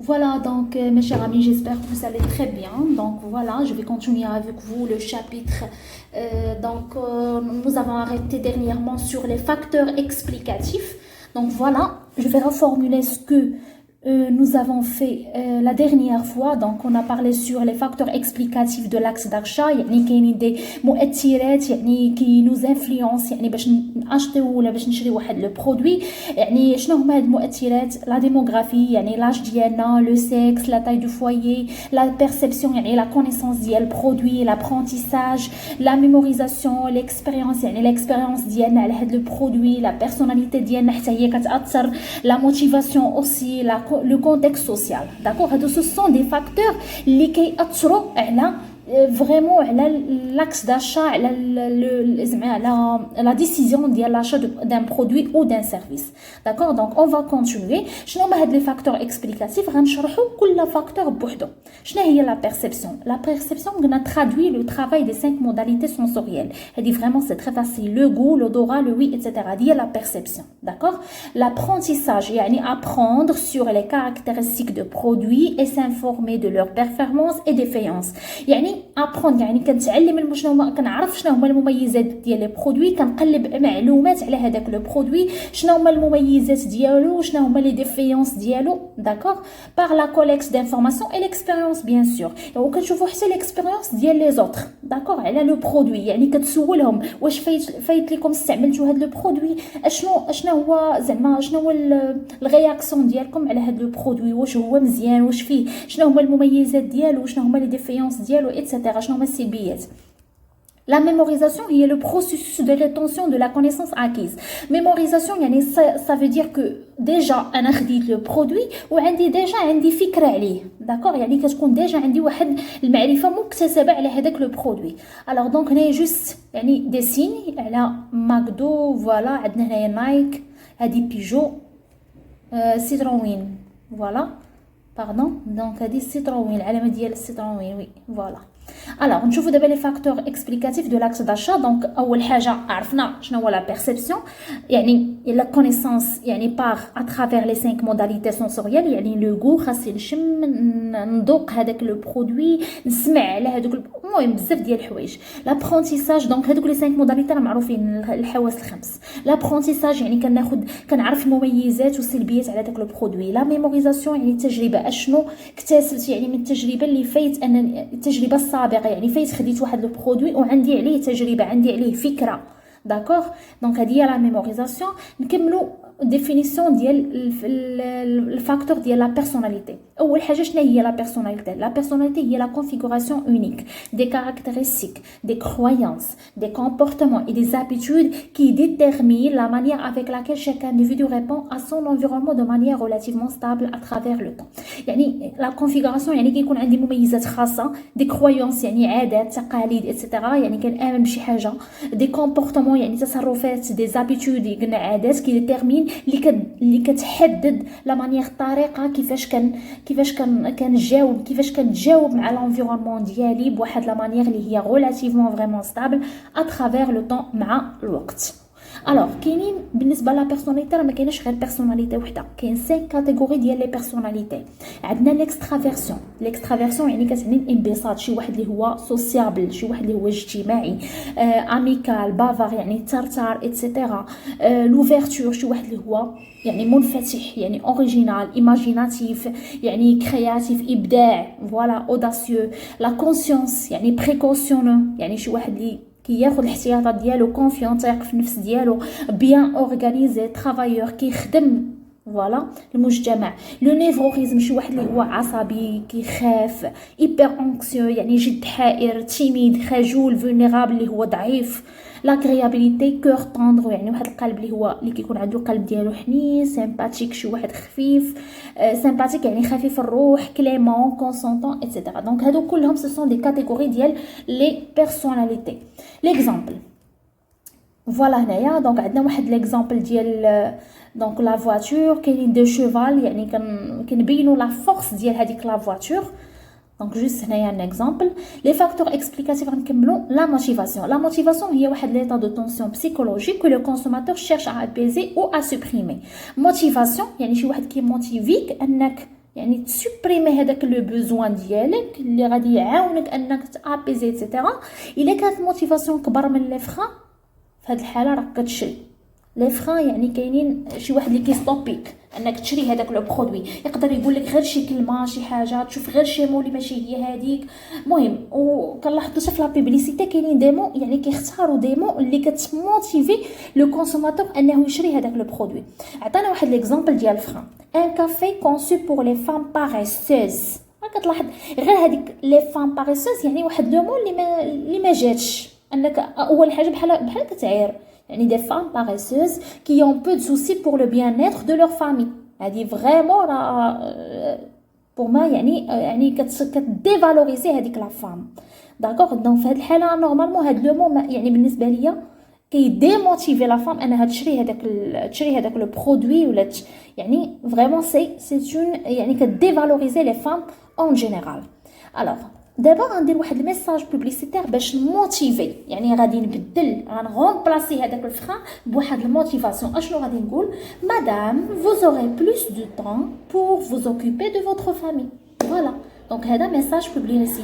Voilà, donc mes chers amis, j'espère que vous allez très bien. Donc voilà, je vais continuer avec vous le chapitre. Nous avons arrêté dernièrement sur les facteurs explicatifs. Donc voilà, je vais reformuler ce que nous avons fait la dernière fois. Donc on a parlé sur les facteurs explicatifs de l'axe d'achat. يعني كاينين دي مؤثرات يعني كي nous influence يعني باش ناشطيو ولا باش نشري واحد لو برودوي. يعني شنو هما هاد المؤثرات؟ لا ديموغرافي يعني لاج ديالنا، لو سيكس، لا تاي دو فويي، لا بيرسيبسيون يعني لا كونيسونس ديال البرودوي، لابرونتيساج، لا ميموريزاسيون، ليكسبيريونس يعني ليكسبيريونس ديالنا على هاد لو برودوي، لا بيرسوناليتي ديالنا حتى هي كتاثر، لا موتيفاسيون اوسي، le contexte social. D'accord? Ce sont des facteurs qui attirent vraiment l'axe d'achat, la décision de l'achat d'un produit ou d'un service. D'accord? Donc on va continuer. شنو هما هاد les facteurs explicatifs؟ غنشرحوا كل facteur بوحدو. شنو هي la perception? La perception on a traduit le travail des 5 modalités sensorielles. Elle dit vraiment c'est très facile, le goût, l'odorat, le oui, etc. دي la perception. D'accord? L'apprentissage يعني apprendre sur les caractéristiques de produits et s'informer de leur performance et défaillance. يعني apprendre يعني كنتعلم كنعرف شنو هما المميزات ديال لي برودوي، كنقلب معلومات على هذاك لو برودوي، شنو هما المميزات ديالو، شنو هما لي ديفيونس ديالو. داكور par la collecte d'informations et l'expérience bien sûr. وكتشوفوا حتى l'expérience ديال لي زوتر داكور على لو برودوي، يعني كتسولهم واش فايت لكم استعملتوا هذا لو برودوي، شنو هو زعما شنو هو الرياكسيون ديالكم على هذا لو برودوي، واش هو مزيان، واش فيه شنو هما المميزات ديالو، شنو هما لي ديفيونس ديالو etc. شنو هما السلبيات. La mémorisation est le processus de rétention de la connaissance acquise. Mémorisation يعني ça veut dire que déjà انا خديت le produit وعندي déjà عندي فكره عليه. داكور يعني كتكون déjà عندي واحد المعرفه مكتسبه على هذاك لو برودوي. alors donc هنا جوست يعني ديسيني على ماكدو، فوالا عندنا هنايا نايك، هذه بيجو، سيتروين، فوالا باردون دونك هذه السيتروين، العلامه ديال السيتروين وي فوالا. Alors, نشوفوا دابا لي فاكتور اكسبليكاتيف دو لاكس داشا. دونك اول حاجه عرفنا شنو هو لا بيرسيبسيون، يعني لا كونيسانس يعني باغ اترافير لي 5 موداليتي سونسوريال، يعني لو غو خاصني نشم، نذوق هذاك لو برودوي، نسمع على هذوك المهم بزاف ديال الحوايج. لابرونتيساج دونك هذوك لي 5 موداليتي راه معروفين، الحواس الخمس. لابرونتيساج يعني كنعرف المميزات والسلبيات على داك لو برودوي. لا ميموريزاسيون يعني التجربه، اشنو اكتسبت يعني من التجربه اللي فايت، انا التجربه السابقه يعني فايت خديت واحد لو برودوي وعندي عليه تجربه، عندي عليه فكره. داكوغ دونك هذه هي لا ميموريزاسيون. نكملوا ديفينيسيون ديال الفاكتور ديال لا بيرسوناليتي. اول حاجه شنو هي لا بيرسوناليتي؟ لا بيرسوناليتي هي لا configuration unique des caractéristiques, des croyances, des comportements et des habitudes qui déterminent la manière avec laquelle chaque individu répond à son environnement de manière relativement stable à travers le temps. يعني la configuration يعني كيكون عندي مميزات خاصه، des croyances يعني عادات، تقاليد etc. يعني كنآمن بشي حاجه، des comportements يعني تصرفات، des habitudes قلنا عادات كي ديتيرمين اللي كتحدد لا مانيير، الطريقه كيفاش كنتجاوب مع لانفيرونمون ديالي بواحد لا مانيير اللي هي ريلاتيفمون فريمون ستابل اترافير لو طون مع الوقت. الوغ كاينين بالنسبه لا بيرسوناليتي راه ما كايناش غير بيرسوناليتي وحده، كاين 5 كاتيجوري ديال لي بيرسوناليتي. عندنا ليكسترافيرسيون. ليكسترافيرسيون يعني كتعني الانبساط، شي واحد اللي هو سوسيابل، شي واحد اللي هو اجتماعي، اميكال، بافار يعني ترتار ايتترا. لوفيرتور شي واحد اللي هو يعني منفتح، يعني اوريجينال، ايماجيناتيف يعني كرياتيف، ابداع، فوالا اوداسيو. لا كونسيونس يعني بريكوسيون، يعني شي واحد اللي كياخذ الاحتياطات ديالو، كونفيون تايق في النفس ديالو، بيان اورغانيزي، ترافايور كيخدم فوالا المجتمع. لو نيفروغيزم شي واحد اللي هو عصبي، كيخاف، ايبر انكسيو يعني جد حائر، تيميد، خجول، فولنيرابل اللي هو ضعيف. لاغريابيليتي كور طوندر يعني واحد القلب اللي كيكون عنده القلب ديالو حنين. سيمباتيك شي واحد خفيف، سيمباتيك يعني خفيف الروح. كليمون، كونسونطون ايتترا. دونك هادو كلهم سو سون دي كاتيجوري ديال لي بيرسوناليتي. ليكزامبل فوالا هنايا دونك عندنا واحد ليكزامبل ديال دونك لا فواتور، كاينين دو شوفال يعني كنبينوا لا فورس ديال هذيك لا فواتور. دونك جوست هنايا ان اكزامبل. لي فاكتور اكسبليكاتيف غنكملوا. لا موتيفاسيون. لا موتيفاسيون هي واحد ليطا دو تونسيون بسيكولوجيك كو لو كونسوماتور شيرش ا ابيزي او ا سوبريمي. موتيفاسيون يعني شي واحد كيموتيفيك انك يعني تسوبريمي هذاك لو بوزوان ديالك اللي غادي يعاونك انك تابيزي ايتترا. الا كانت موتيفاسيون كبر من لي فران في هذه الحاله راك كتشري لي فران، يعني كاينين شي واحد اللي كيستوبيك انك تشري هذاك لو برودوي، يقدر يقول لك غير شي كلمه شي حاجه، تشوف غير شي مو اللي ماشي هي هذيك. المهم وكنلاحظوا حتى في لا بوبليسيتي كاينين دي مو، يعني كيختاروا دي مو اللي كتموتيفي لو كونسوماتور انه يشري هذاك لو برودوي. عطانا واحد ليكزامبل ديال الفران، ان كافي كونسو بور لي فام باريسوز. كتلاحظ غير هذيك لي فام باريسوز يعني واحد لو مو اللي ما جاتش، انك اول حاجه بحال كتعير، يعني des femmes paresseuses qui ont peu de soucis pour le bien-être de leur famille. هذه فريمون pour moi يعني كتديفالوريزي هذيك لا فام. داكوغ دونك في هذه الحاله نورمالمون هذا لو مو يعني بالنسبه ليا كيديموتيفي لا فام انها تشري هذاك لو برودوي ولا يعني فريمون سي اون يعني كديفالوريزي لي فام اون جينيرال. الوغ دابا غندير واحد الميساج بوبليسيتير باش نموتيفي، يعني غادي نبدل غنغومبلاسي هذاك الفران بواحد الموتيفاسيون. اشنو غادي نقول؟ مادام vous aurez plus de temps pour vous occuper de votre famille. Voilà. Donc هذا ميساج بوبليسيتير.